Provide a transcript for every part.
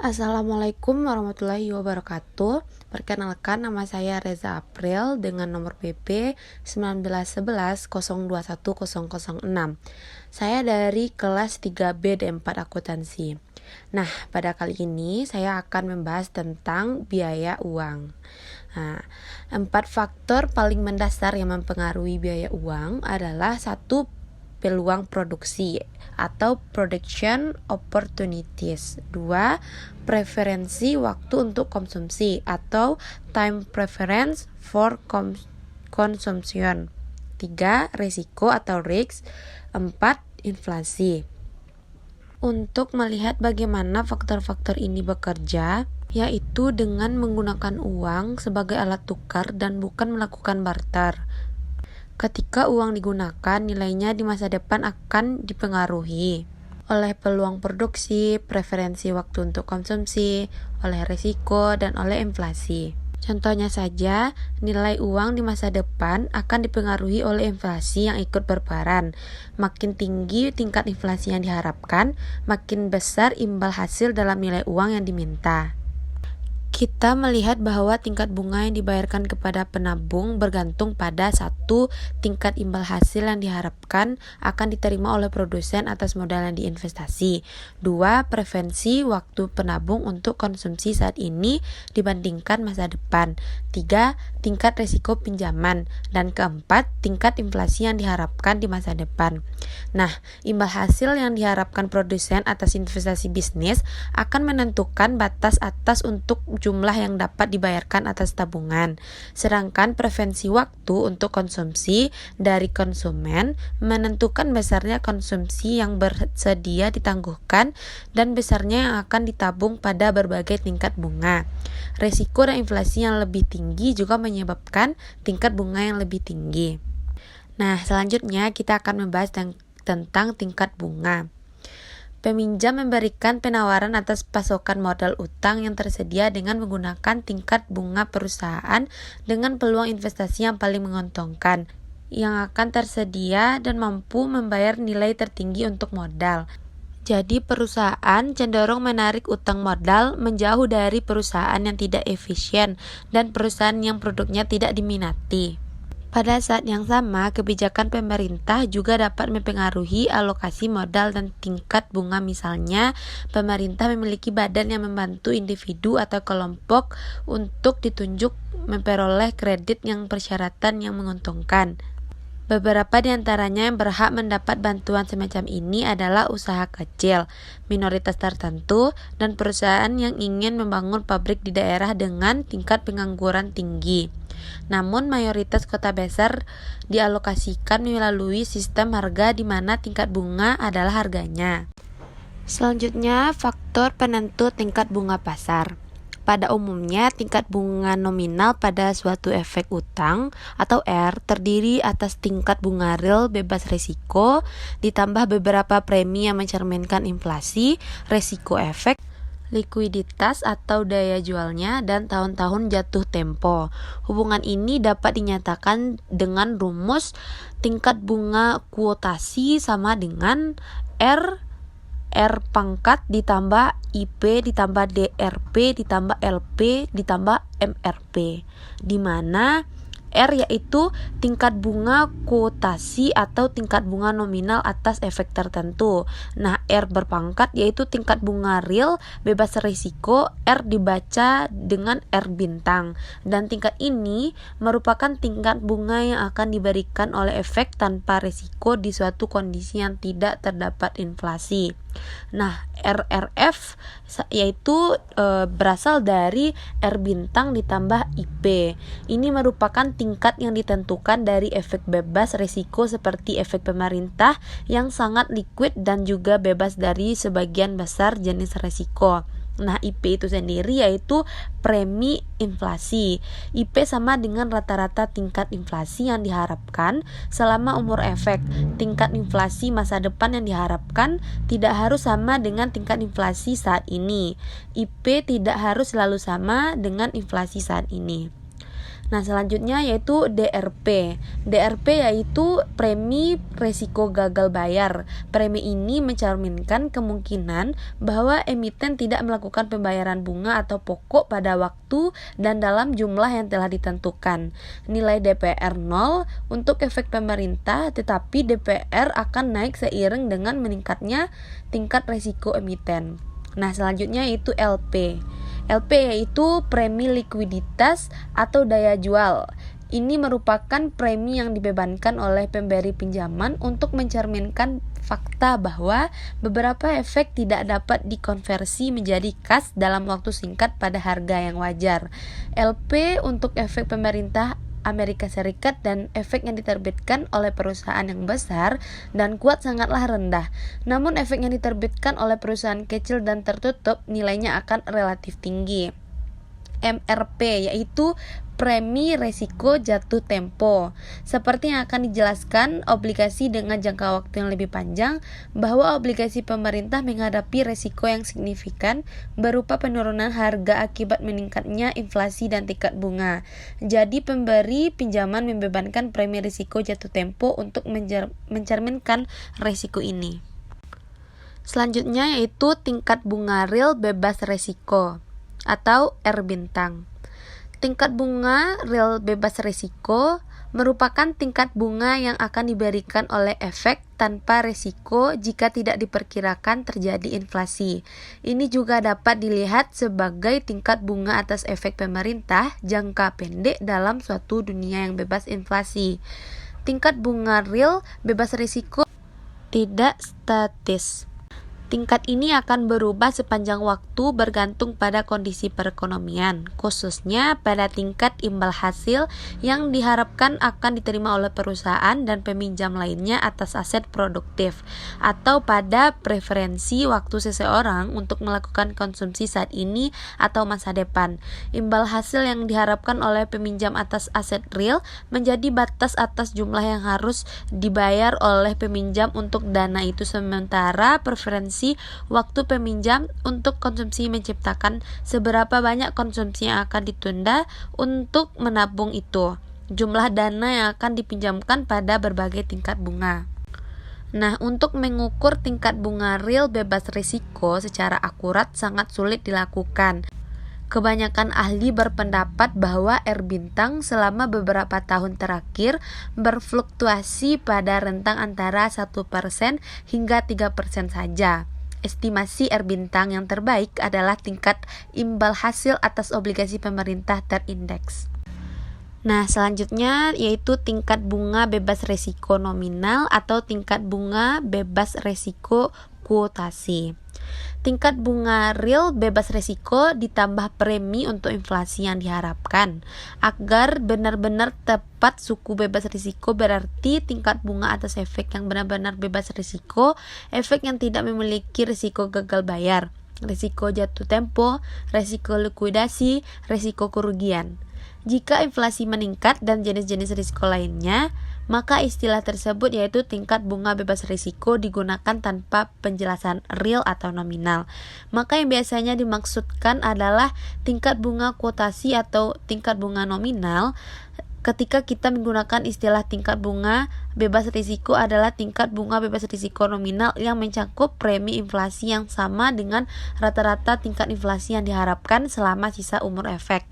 Assalamualaikum warahmatullahi wabarakatuh. Perkenalkan, nama saya Reza April dengan nomor PP 1911021006. Saya dari kelas 3B D4 Akuntansi. Nah, pada kali ini saya akan membahas tentang biaya uang. Nah, 4 faktor paling mendasar yang mempengaruhi biaya uang adalah: 1. Peluang produksi atau production opportunities. 2. Preferensi waktu untuk konsumsi atau time preference for consumption. 3. Risiko atau risk. 4. Inflasi. Untuk melihat bagaimana faktor-faktor ini bekerja, yaitu dengan menggunakan uang sebagai alat tukar dan bukan melakukan barter. Ketika uang digunakan, nilainya di masa depan akan dipengaruhi oleh peluang produksi, preferensi waktu untuk konsumsi, oleh risiko, dan oleh inflasi. Contohnya saja, nilai uang di masa depan akan dipengaruhi oleh inflasi yang ikut berperan. Makin tinggi tingkat inflasi yang diharapkan, makin besar imbal hasil dalam nilai uang yang diminta. Kita melihat bahwa tingkat bunga yang dibayarkan kepada penabung bergantung pada: 1. Tingkat imbal hasil yang diharapkan akan diterima oleh produsen atas modal yang diinvestasi. 2. Preferensi waktu penabung untuk konsumsi saat ini dibandingkan masa depan. 3. Tingkat risiko pinjaman. Dan keempat, tingkat inflasi yang diharapkan di masa depan. Nah, imbal hasil yang diharapkan produsen atas investasi bisnis akan menentukan batas atas untuk jumlah yang dapat dibayarkan atas tabungan. Sedangkan preferensi waktu untuk konsumsi dari konsumen menentukan besarnya konsumsi yang bersedia ditangguhkan dan besarnya yang akan ditabung pada berbagai tingkat bunga. Risiko dan inflasi yang lebih tinggi juga menyebabkan tingkat bunga yang lebih tinggi. Nah, selanjutnya kita akan membahas tentang tingkat bunga. Peminjam memberikan penawaran atas pasokan modal utang yang tersedia dengan menggunakan tingkat bunga perusahaan dengan peluang investasi yang paling menguntungkan, yang akan tersedia dan mampu membayar nilai tertinggi untuk modal. Jadi perusahaan cenderung menarik utang modal menjauh dari perusahaan yang tidak efisien dan perusahaan yang produknya tidak diminati. Pada saat yang sama, kebijakan pemerintah juga dapat mempengaruhi alokasi modal dan tingkat bunga. Misalnya, pemerintah memiliki badan yang membantu individu atau kelompok untuk ditunjuk memperoleh kredit yang persyaratan yang menguntungkan. Beberapa di antaranya yang berhak mendapat bantuan semacam ini adalah usaha kecil, minoritas tertentu, dan perusahaan yang ingin membangun pabrik di daerah dengan tingkat pengangguran tinggi. Namun mayoritas kota besar dialokasikan melalui sistem harga di mana tingkat bunga adalah harganya. Selanjutnya, faktor penentu tingkat bunga pasar. Pada umumnya, tingkat bunga nominal pada suatu efek utang atau R terdiri atas tingkat bunga real bebas risiko ditambah beberapa premi yang mencerminkan inflasi, risiko efek, likuiditas atau daya jualnya, dan tahun-tahun jatuh tempo. Hubungan ini dapat dinyatakan dengan rumus tingkat bunga kuotasi sama dengan R pangkat ditambah IP ditambah DRP ditambah LP ditambah MRP, di mana R yaitu tingkat bunga kuotasi atau tingkat bunga nominal atas efek tertentu. Nah, R berpangkat yaitu tingkat bunga real bebas risiko, R dibaca dengan R bintang. Dan tingkat ini merupakan tingkat bunga yang akan diberikan oleh efek tanpa risiko di suatu kondisi yang tidak terdapat inflasi. Nah, RRF yaitu berasal dari R bintang ditambah IP. Ini merupakan tingkat yang ditentukan dari efek bebas risiko seperti efek pemerintah yang sangat liquid dan juga bebas dari sebagian besar jenis risiko. Nah, IP itu sendiri yaitu premi inflasi. IP sama dengan rata-rata tingkat inflasi yang diharapkan selama umur efek. Tingkat inflasi masa depan yang diharapkan tidak harus sama dengan tingkat inflasi saat ini. IP tidak harus selalu sama dengan inflasi saat ini. Nah, selanjutnya yaitu DRP. DRP yaitu premi resiko gagal bayar. Premi ini mencerminkan kemungkinan bahwa emiten tidak melakukan pembayaran bunga atau pokok pada waktu dan dalam jumlah yang telah ditentukan. Nilai DPR 0 untuk efek pemerintah, tetapi DPR akan naik seiring dengan meningkatnya tingkat resiko emiten. Nah, selanjutnya yaitu LP. LP yaitu premi likuiditas atau daya jual. Ini merupakan premi yang dibebankan oleh pemberi pinjaman untuk mencerminkan fakta bahwa beberapa efek tidak dapat dikonversi menjadi kas dalam waktu singkat pada harga yang wajar. LP untuk efek pemerintah Amerika Serikat dan efek yang diterbitkan oleh perusahaan yang besar dan kuat sangatlah rendah. Namun efek yang diterbitkan oleh perusahaan kecil dan tertutup nilainya akan relatif tinggi. MRP yaitu premi resiko jatuh tempo. Seperti yang akan dijelaskan obligasi dengan jangka waktu yang lebih panjang, bahwa obligasi pemerintah menghadapi resiko yang signifikan berupa penurunan harga akibat meningkatnya inflasi dan tingkat bunga. Jadi pemberi pinjaman membebankan premi risiko jatuh tempo untuk mencerminkan resiko ini. Selanjutnya yaitu tingkat bunga real bebas resiko atau R bintang. Tingkat bunga real bebas risiko merupakan tingkat bunga yang akan diberikan oleh efek tanpa risiko jika tidak diperkirakan terjadi inflasi. Ini juga dapat dilihat sebagai tingkat bunga atas efek pemerintah jangka pendek dalam suatu dunia yang bebas inflasi. Tingkat bunga real bebas risiko tidak statis. Tingkat ini akan berubah sepanjang waktu bergantung pada kondisi perekonomian, khususnya pada tingkat imbal hasil yang diharapkan akan diterima oleh perusahaan dan peminjam lainnya atas aset produktif, atau pada preferensi waktu seseorang untuk melakukan konsumsi saat ini atau masa depan. Imbal hasil yang diharapkan oleh peminjam atas aset real menjadi batas atas jumlah yang harus dibayar oleh peminjam untuk dana itu, sementara preferensi waktu peminjam untuk konsumsi menciptakan seberapa banyak konsumsi yang akan ditunda untuk menabung itu, jumlah dana yang akan dipinjamkan pada berbagai tingkat bunga. Nah, untuk mengukur tingkat bunga real bebas risiko secara akurat sangat sulit dilakukan. Kebanyakan ahli berpendapat bahwa R bintang selama beberapa tahun terakhir berfluktuasi pada rentang antara 1% hingga 3% saja. Estimasi R bintang yang terbaik adalah tingkat imbal hasil atas obligasi pemerintah terindeks. Nah, selanjutnya yaitu tingkat bunga bebas risiko nominal atau tingkat bunga bebas risiko kuotasi. Tingkat bunga real bebas risiko ditambah premi untuk inflasi yang diharapkan. Agar benar-benar tepat suku bebas risiko berarti tingkat bunga atas efek yang benar-benar bebas risiko, efek yang tidak memiliki risiko gagal bayar, risiko jatuh tempo, risiko likuidasi, risiko kerugian. Jika inflasi meningkat dan jenis-jenis risiko lainnya, maka istilah tersebut yaitu tingkat bunga bebas risiko digunakan tanpa penjelasan real atau nominal. Maka yang biasanya dimaksudkan adalah tingkat bunga kuotasi atau tingkat bunga nominal. Ketika kita menggunakan istilah tingkat bunga bebas risiko adalah tingkat bunga bebas risiko nominal yang mencakup premi inflasi yang sama dengan rata-rata tingkat inflasi yang diharapkan selama sisa umur efek.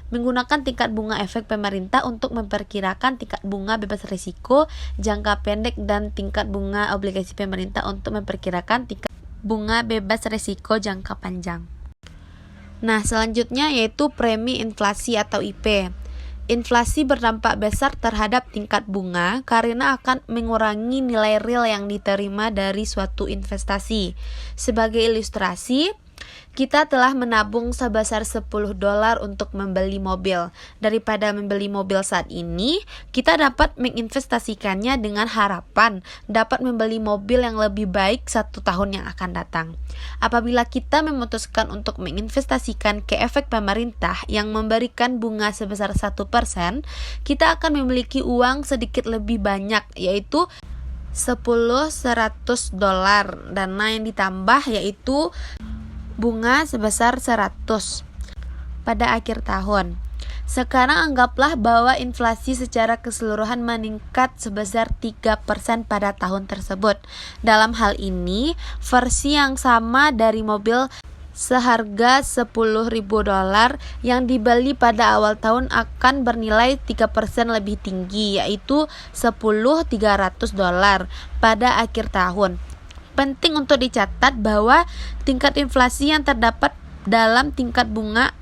Menggunakan tingkat bunga efek pemerintah untuk memperkirakan tingkat bunga bebas risiko jangka pendek dan tingkat bunga obligasi pemerintah untuk memperkirakan tingkat bunga bebas risiko jangka panjang. Nah, selanjutnya yaitu premi inflasi atau IP. Inflasi berdampak besar terhadap tingkat bunga karena akan mengurangi nilai real yang diterima dari suatu investasi. Sebagai ilustrasi, kita telah menabung sebesar $10 untuk membeli mobil. Daripada membeli mobil saat ini, kita dapat menginvestasikannya dengan harapan dapat membeli mobil yang lebih baik 1 tahun yang akan datang. Apabila kita memutuskan untuk menginvestasikan ke efek pemerintah yang memberikan bunga sebesar 1%, kita akan memiliki uang sedikit lebih banyak, yaitu $100. Dana yang ditambah yaitu bunga sebesar 100 pada akhir tahun. Sekarang anggaplah bahwa inflasi secara keseluruhan meningkat sebesar 3% pada tahun tersebut. Dalam hal ini, versi yang sama dari mobil seharga $10.000 yang dibeli pada awal tahun akan bernilai 3% lebih tinggi, yaitu $10.300 pada akhir tahun. Penting untuk dicatat bahwa tingkat inflasi yang terdapat dalam tingkat bunga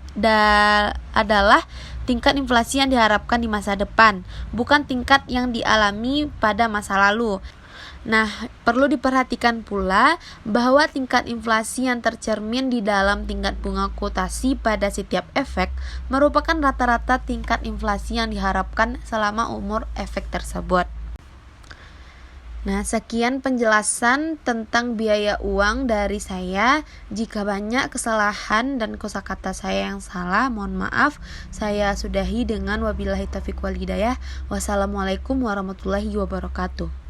adalah tingkat inflasi yang diharapkan di masa depan, bukan tingkat yang dialami pada masa lalu. Nah, perlu diperhatikan pula bahwa tingkat inflasi yang tercermin di dalam tingkat bunga kuotasi pada setiap efek merupakan rata-rata tingkat inflasi yang diharapkan selama umur efek tersebut. Nah, sekian penjelasan tentang biaya uang dari saya. Jika banyak kesalahan dan kosakata saya yang salah, mohon maaf. Saya sudahi dengan wabillahi taufiq wal hidayah. Wassalamualaikum warahmatullahi wabarakatuh.